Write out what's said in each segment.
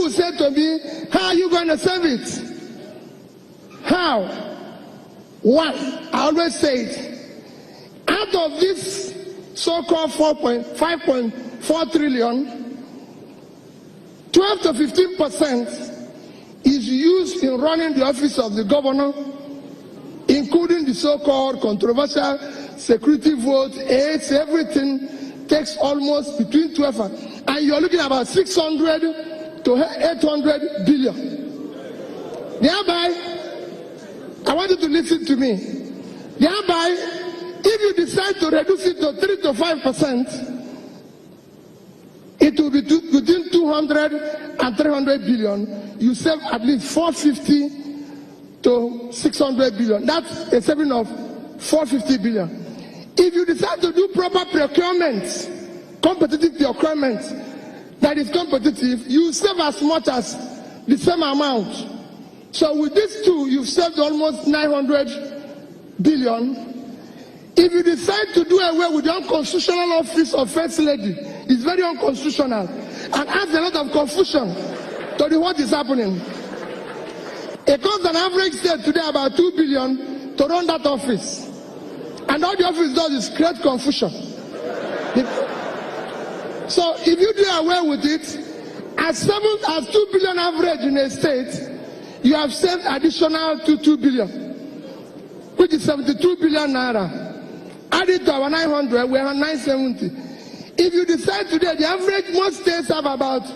will say to me, how are you going to save it? How? One, I always say it. Out of this so-called 5.4 trillion, 12 to 15% is used in running the office of the governor, including the so-called controversial security vote, aids, everything takes almost between 12 and you're looking at about 600 to 800 billion. Thereby, I want you to listen to me. Thereby, if you decide to reduce it to 3 to 5%, it will be between 200 and 300 billion. You save at least 450 to 600 billion. That's a saving of 450 billion. If you decide to do proper procurement, competitive procurement that is competitive, you save as much as the same amount. So with these two, you've saved almost 900 billion. If you decide to do away with the unconstitutional office of First Lady, it's very unconstitutional and adds a lot of confusion to what is happening. It costs an average state today about 2 billion to run that office. And all the office does is create confusion. So if you do away with it, as 2 billion average in a state, you have saved additional to 2 billion, which is 72 billion naira. Add it to our 900, we have 970. If you decide today, the average, most states have about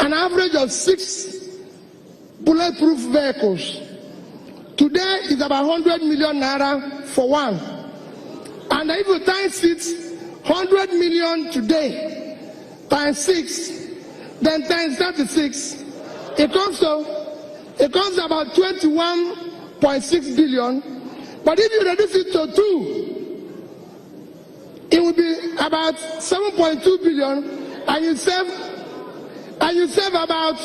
an average of 6 bulletproof vehicles. Today is about 100 million naira for one. And if you times it, 100 million today, times 6, then times 36, it comes to about 21.6 billion. But if you reduce it to 2, it will be about 7.2 billion, and you save about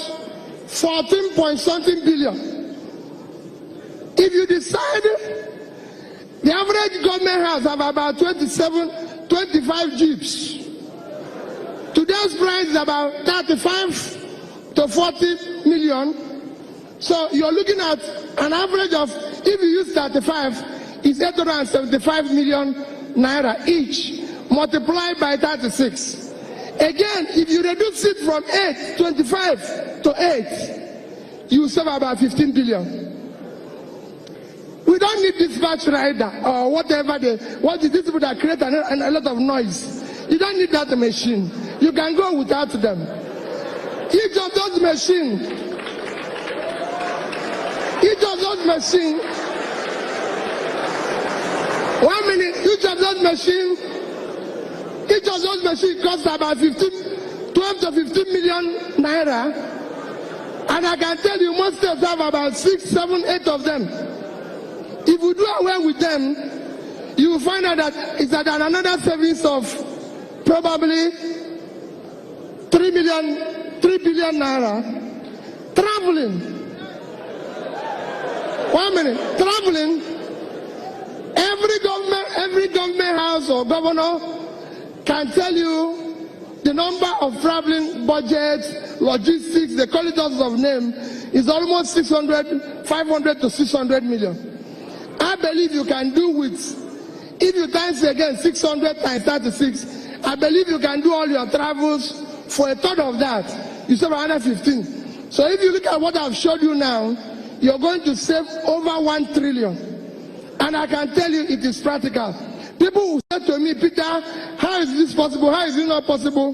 14 point something billion. If you decide, the average government house have about 25 jeeps. Today's price is about 35 to 40 million. So you're looking at an average of, if you use 35, it's 875 million naira each, multiplied by 36. Again, if you reduce it from 25 to 8, you save about 15 billion. We don't need dispatch rider or whatever what is this people that create a lot of noise. You don't need that machine. You can go without them. Each of those machines, each of those machines costs about 12 to 15 million naira. And I can tell you most states have about 6, 7, 8 of them. If you do away with them, you will find out that it's at another savings of probably 3 billion naira. Traveling. 1 minute. Traveling. Every government house or governor can tell you the number of traveling budgets, logistics, they call it all sorts of name, is almost 500 to 600 million. I believe you can do with, if you times again 600 times 36, I believe you can do all your travels for a third of that. You save 115. So if you look at what I've showed you now, you're going to save over 1 trillion. And I can tell you it is practical. People who say to me, Peter, how is this possible? How is it not possible?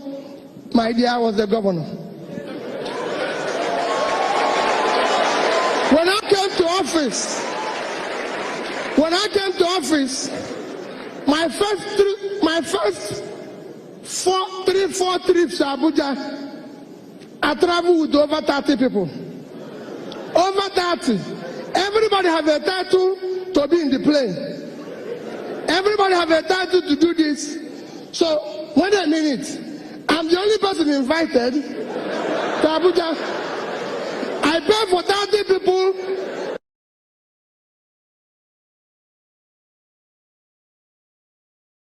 My dear, I was the governor. When I came to office, my first 4 trips to Abuja, I traveled with over 30 people. Over 30. Everybody have a title to be in the plane. Everybody have a title to do this. So, wait a minute. I'm the only person invited to Abuja. I pay for 30 people